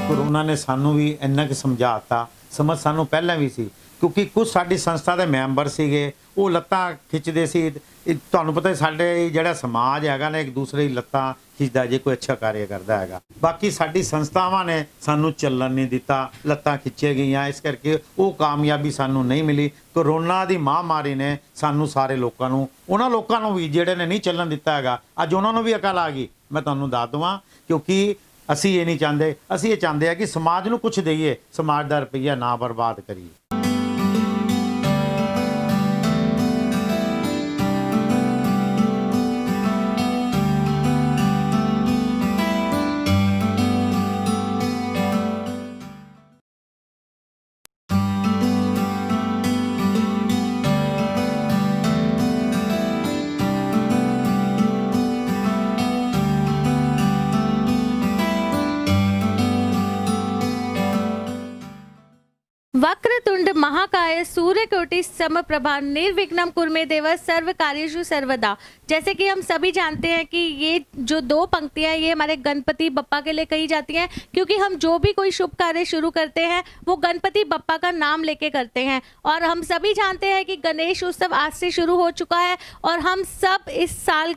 Corona ने सानू भी इन्ना कि समझाता, समझ सानू पहले भी सी, क्योंकि कुछ साडी संस्था के मैंबर सीगे वो लत्तां खिੱਚਦੇ ਸੀ। ਤੁਹਾਨੂੰ पता ਸਾਡੇ ਜਿਹੜਾ समाज हैगा ना एक दूसरे की लत्तां खिੱਚਦਾ जे कोई अच्छा कार्य करता हैगा। बाकी साडी संस्थावां ने सानू ਚੱਲਣ नहीं दिता, लत्तां खिੱਚੇ गईयां, इस करके वो कामयाबी सानू नहीं मिली। कोरोना की महामारी ने सानू सारे लोगों नू, उन्हां लोगों नू भी जिहड़े ने नहीं ਚੱਲਣ दिता हैगा, अज उन्हां नू भी अकल आ गई। मैं तुहानू दस देवां, क्योंकि ਅਸੀਂ ये नहीं चाहते, ਅਸੀਂ ये चाहते हैं कि समाज ਨੂੰ कुछ दईए, समाज का रुपया ना बर्बाद करिए। वक्रतुंड महाकाय सूर्यकोटि समप्रभा निर्विघ्नं कुरु देव सर्व कार्येषु सर्वदा। जैसे कि हम सभी जानते हैं कि ये जो दो पंक्तियां ये हमारे गणपति बप्पा के लिए कही जाती हैं, क्योंकि हम जो भी कोई शुभ कार्य शुरू करते हैं वो गणपति बप्पा का नाम लेके करते हैं। और हम सभी जानते हैं कि गणेश उत्सव आज से शुरू हो चुका है और हम सब इस साल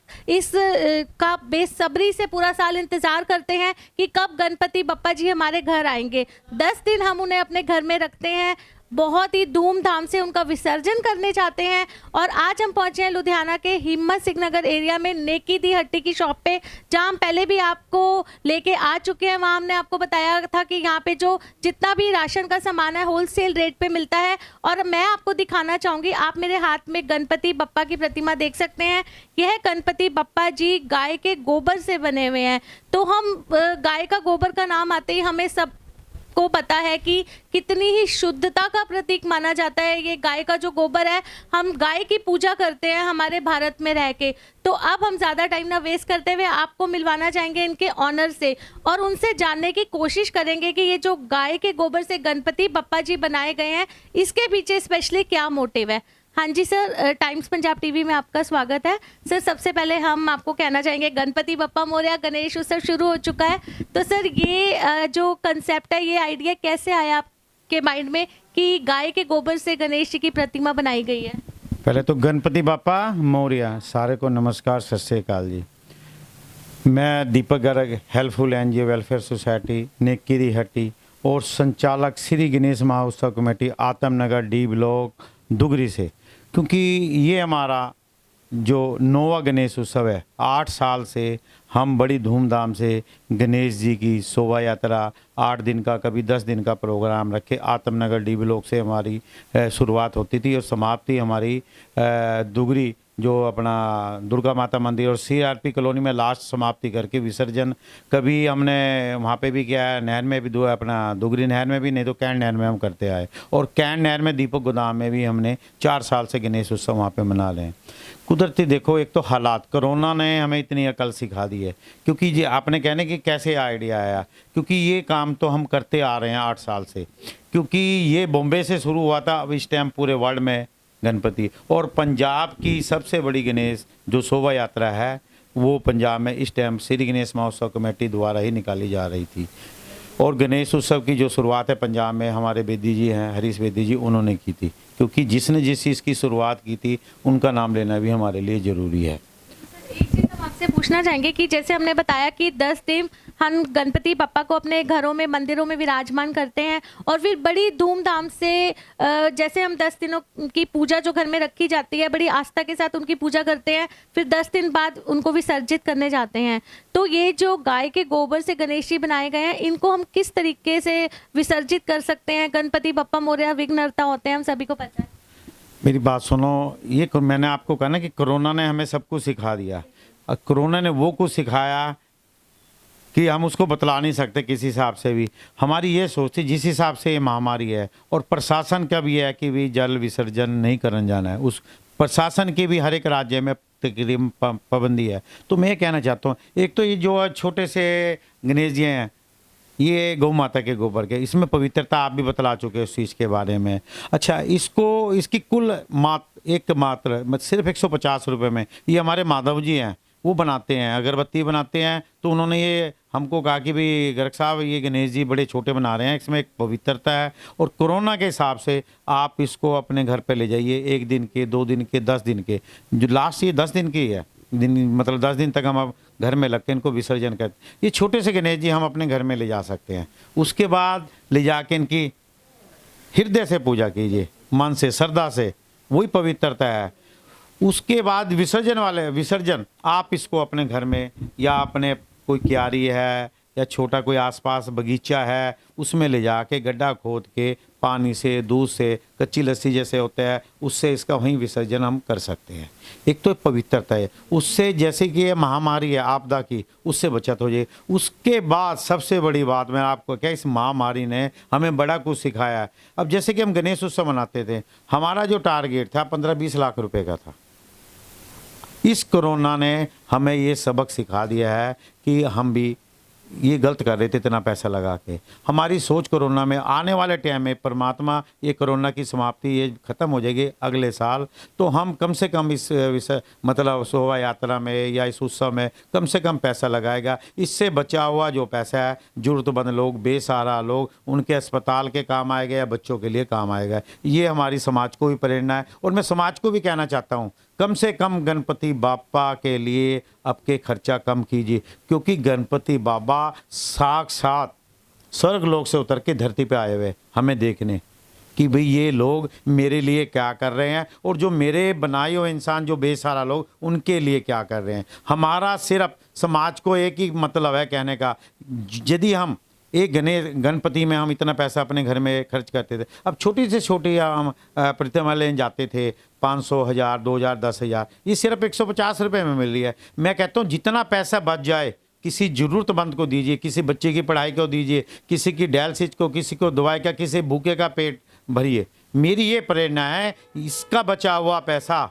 का बेसब्री से पूरा साल इंतज़ार करते हैं कि कब गणपति बप्पा जी हमारे घर आएंगे। 10 दिन हम उन्हें अपने घर में रखते हैं, बहुत ही धूमधाम से उनका विसर्जन करने चाहते हैं। और आज हम पहुंचे हैं लुधियाना के हिम्मत सिंह नगर एरिया में नेकी दी हट्टी की शॉप पे, जहां हम पहले भी आपको लेके आ चुके हैं। वहां हमने आपको बताया था कि यहाँ पे जो जितना भी राशन का सामान है होलसेल रेट पे मिलता है। और मैं आपको दिखाना चाहूँगी, आप मेरे हाथ में गणपति बप्पा की प्रतिमा देख सकते हैं। यह गणपति बप्पा जी गाय के गोबर से बने हुए हैं। तो हम गाय का गोबर का नाम आते ही हमें सब को पता है कि कितनी ही शुद्धता का प्रतीक माना जाता है। ये गाय का जो गोबर है, हम गाय की पूजा करते हैं हमारे भारत में रह के। तो अब हम ज़्यादा टाइम ना वेस्ट करते हुए आपको मिलवाना चाहेंगे इनके ऑनर से और उनसे जानने की कोशिश करेंगे कि ये जो गाय के गोबर से गणपति बप्पा जी बनाए गए हैं, इसके पीछे स्पेशली क्या मोटिव है। हाँ जी सर, टाइम्स पंजाब टीवी में आपका स्वागत है। सर सबसे पहले हम आपको कहना चाहेंगे गणपति बप्पा मोरया, गणेश उत्सव शुरू हो चुका है। तो सर ये जो कंसेप्ट है, ये आइडिया कैसे आया आपके माइंड में कि गाय के गोबर से गणेश जी की प्रतिमा बनाई गई है। पहले तो गणपति बप्पा मोरया, सारे को नमस्कार, सत श्री अकाल जी। मैं Deepak Garg, helpful NGO welfare society Neki Di Hatti और संचालक Shri Ganesh Mahotsav committee Atmanagar D block Dugri से, क्योंकि ये हमारा जो नौवा गणेश उत्सव है, 8 साल से हम बड़ी धूमधाम से गणेश जी की शोभा यात्रा 8 दिन का, कभी 10 दिन का प्रोग्राम रखे आत्मनगर डी ब्लॉक से हमारी शुरुआत होती थी और समाप्ति हमारी दुगरी जो अपना दुर्गा माता मंदिर और CRP कॉलोनी में लास्ट समाप्ति करके विसर्जन कभी हमने वहाँ पे भी किया है, नहर में भी दो अपना दुगरी नहर में भी, नहीं तो कैंट नहर में हम करते आए। और कैंट नहर में दीपक गोदाम में भी हमने 4 साल से गणेश उत्सव वहाँ पे मना रहे हैं। कुदरती देखो, एक तो हालात, कोरोना ने हमें इतनी अकल सिखा दी है, क्योंकि ये आपने कहने कि कैसे आइडिया आया, क्योंकि ये काम तो हम करते आ रहे हैं 8 साल से, क्योंकि ये बॉम्बे से शुरू हुआ था। अब इस टाइम पूरे वर्ल्ड में गणपति और पंजाब की सबसे बड़ी गणेश जो शोभा यात्रा है वो पंजाब में इस टाइम श्री गणेश महोत्सव कमेटी द्वारा ही निकाली जा रही थी। और गणेश उत्सव की जो शुरुआत है पंजाब में हमारे बेदी जी हैं, हरीश बेदी जी, उन्होंने की थी, क्योंकि जिसने जिस चीज़ की शुरुआत की थी उनका नाम लेना भी हमारे लिए ज़रूरी है। एक चीज़ हम आपसे पूछना चाहेंगे कि जैसे हमने बताया कि 10 दिन हम गणपति बप्पा को अपने घरों में, मंदिरों में विराजमान करते हैं और फिर बड़ी धूमधाम से जैसे हम 10 दिनों की पूजा जो घर में रखी जाती है, बड़ी आस्था के साथ उनकी पूजा करते हैं, फिर 10 दिन बाद उनको विसर्जित करने जाते हैं। तो ये जो गाय के गोबर से गणेश जी बनाए गए हैं, इनको हम किस तरीके से विसर्जित कर सकते हैं। गणपति बप्पा मोरया विघ्नहर्ता होते हैं, हम सभी को पता है। मेरी बात सुनो, ये मैंने आपको कहा ना कि कोरोना ने हमें सब कुछ सिखा दिया। कोरोना ने वो कुछ सिखाया कि हम उसको बतला नहीं सकते किसी हिसाब से भी। हमारी ये सोच थी जिस हिसाब से ये महामारी है, और प्रशासन का भी है कि भी जल विसर्जन नहीं करने जाना है, उस प्रशासन की भी हर एक राज्य में तकरीबन पाबंदी है। तो मैं ये कहना चाहता हूँ, एक तो ये जो छोटे से गणेश जी हैं, ये गौ माता के गोबर के, इसमें पवित्रता आप भी बतला चुके उस चीज़ के बारे में। अच्छा, इसको इसकी कुल एक मात्र सिर्फ 150 रुपये में, ये हमारे माधव जी हैं वो बनाते हैं, अगरबत्ती बनाते हैं। तो उन्होंने ये हमको कहा कि भाई गर्ग साहब ये गणेश जी बड़े छोटे बना रहे हैं, इसमें एक पवित्रता है और कोरोना के हिसाब से आप इसको अपने घर पे ले जाइए, 1 दिन के, 2 दिन के, 10 दिन के। जो लास्ट ये 10 दिन की है, दिन मतलब 10 दिन तक हम अब घर में लग के इनको विसर्जन करते। ये छोटे से गणेश जी हम अपने घर में ले जा सकते हैं। उसके बाद ले जाके इनकी हृदय से पूजा कीजिए, मन से, श्रद्धा से, वही पवित्रता है। उसके बाद विसर्जन आप इसको अपने घर में या अपने कोई क्यारी है या छोटा कोई आसपास बगीचा है उसमें ले जाके गड्ढा खोद के पानी से, दूध से, कच्ची लस्सी जैसे होता है उससे इसका वहीं विसर्जन हम कर सकते हैं। एक तो पवित्रता है, उससे जैसे कि ये महामारी है आपदा की, उससे बचत हो जाए। उसके बाद सबसे बड़ी बात मैं आपको क्या, इस महामारी ने हमें बड़ा कुछ सिखाया है। अब जैसे कि हम गणेश उत्सव मनाते थे, हमारा जो टारगेट था 15-20 लाख रुपए का था। इस कोरोना ने हमें ये सबक सिखा दिया है कि हम भी ये गलत कर रहे थे इतना पैसा लगा के। हमारी सोच कोरोना में, आने वाले टाइम में परमात्मा ये कोरोना की समाप्ति ये ख़त्म हो जाएगी अगले साल, तो हम कम से कम इस मतलब शोभा यात्रा में या इस उत्सव में कम से कम पैसा लगाएगा। इससे बचा हुआ जो पैसा है ज़रूरतमंद लोग, बेसहारा लोग, उनके अस्पताल के काम आएगा या बच्चों के लिए काम आएगा। ये हमारी समाज को भी प्रेरणा है। और मैं समाज को भी कहना चाहता हूँ, कम से कम गणपति बापा के लिए आपके खर्चा कम कीजिए, क्योंकि गणपति बाबा साक्षात स्वर्ग लोक से उतर के धरती पे आए हुए हमें देखने कि भाई ये लोग मेरे लिए क्या कर रहे हैं और जो मेरे बनाए हुए इंसान जो बेसहारा लोग उनके लिए क्या कर रहे हैं। हमारा सिर्फ समाज को एक ही मतलब है कहने का, यदि हम एक गणपति में हम इतना पैसा अपने घर में खर्च करते थे, अब छोटी से छोटी हम प्रतिमा लेने जाते थे 500, 1000, 2000, 10,000, ये सिर्फ 150 रुपये में मिल रही है। मैं कहता हूँ जितना पैसा बच जाए किसी ज़रूरतमंद को दीजिए, किसी बच्चे की पढ़ाई को दीजिए, किसी की डायलिसिस को, किसी को दवाई का, किसी भूखे का पेट भरिए। मेरी ये प्रेरणा है, इसका बचा हुआ पैसा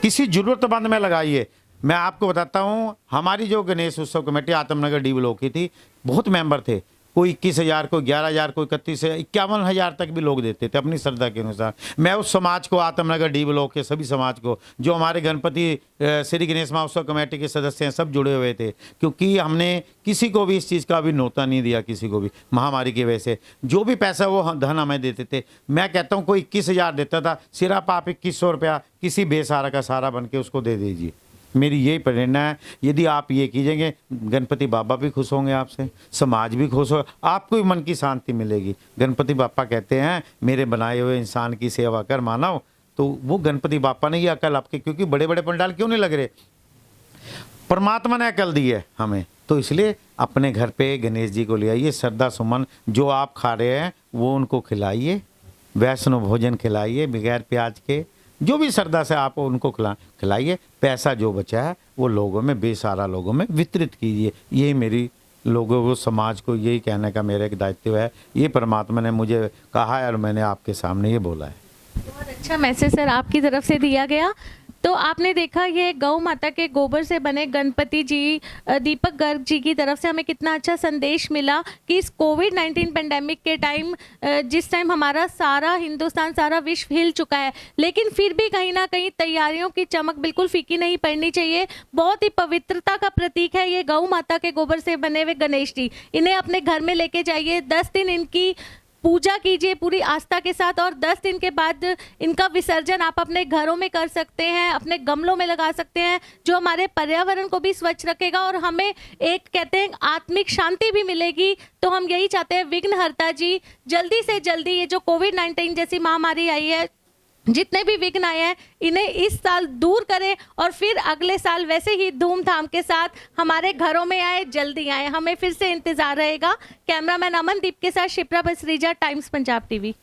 किसी ज़रूरतमंद में लगाइए। मैं आपको बताता हूँ, हमारी जो गणेश उत्सव कमेटी आत्मनगर डी ब्लॉक की थी, बहुत मेंबर थे, कोई 21,000, कोई 11,000, कोई 31,000, 51,000 तक भी लोग देते थे अपनी श्रद्धा के अनुसार। मैं उस समाज को, आत्मनगर डी ब्लॉक के सभी समाज को, जो हमारे गणपति श्री गणेश महोत्सव कमेटी के सदस्य हैं, सब जुड़े हुए थे, क्योंकि हमने किसी को भी इस चीज़ का भी न्योता नहीं दिया, किसी को भी महामारी की वजह से। जो भी पैसा वो धन हमें देते थे, मैं कहता हूँ कोई 21,000 देता था, सिर्फ आप 2100 रुपया किसी बेसहारा का सहारा बन के उसको दे दीजिए। मेरी यही प्रेरणा है। यदि आप ये कीजिएंगे, गणपति बाबा भी खुश होंगे आपसे, समाज भी खुश हो, आपको भी मन की शांति मिलेगी। गणपति बापा कहते हैं मेरे बनाए हुए इंसान की सेवा कर मानव, तो वो गणपति बापा ने ये अकल आपके, क्योंकि बड़े बड़े पंडाल क्यों नहीं लग रहे, परमात्मा ने अकल दी है हमें। तो इसलिए अपने घर पे गणेश जी को ले आइए, श्रद्धा सुमन जो आप खा रहे हैं वो उनको खिलाइए, वैष्णव भोजन खिलाइए बगैर प्याज के, जो भी श्रद्धा से आप उनको खिलाइए। पैसा जो बचा है वो लोगों में, बेसहारा लोगों में वितरित कीजिए। यही मेरी लोगों को, समाज को यही कहने का मेरा एक दायित्व है। ये परमात्मा ने मुझे कहा है और मैंने आपके सामने ये बोला है। बहुत अच्छा मैसेज सर आपकी तरफ से दिया गया। तो आपने देखा ये गौ माता के गोबर से बने गणपति जी, दीपक गर्ग जी की तरफ से हमें कितना अच्छा संदेश मिला कि इस कोविड-19 पेंडेमिक के टाइम, जिस टाइम हमारा सारा हिंदुस्तान, सारा विश्व हिल चुका है, लेकिन फिर भी कहीं ना कहीं तैयारियों की चमक बिल्कुल फीकी नहीं पड़नी चाहिए। बहुत ही पवित्रता का प्रतीक है ये गौ माता के गोबर से बने हुए गणेश जी। इन्हें अपने घर में लेके जाइए, 10 दिन इनकी पूजा कीजिए पूरी आस्था के साथ, और 10 दिन के बाद इनका विसर्जन आप अपने घरों में कर सकते हैं, अपने गमलों में लगा सकते हैं, जो हमारे पर्यावरण को भी स्वच्छ रखेगा और हमें एक कहते हैं आत्मिक शांति भी मिलेगी। तो हम यही चाहते हैं विघ्नहर्ता जी जल्दी से जल्दी ये जो कोविड-19 जैसी महामारी आई है, जितने भी विघ्न आए हैं, इन्हें इस साल दूर करें और फिर अगले साल वैसे ही धूमधाम के साथ हमारे घरों में आए, जल्दी आए। हमें फिर से इंतजार रहेगा। कैमरामैन अमनदीप के साथ शिप्रा बसरीजा, टाइम्स पंजाब टीवी।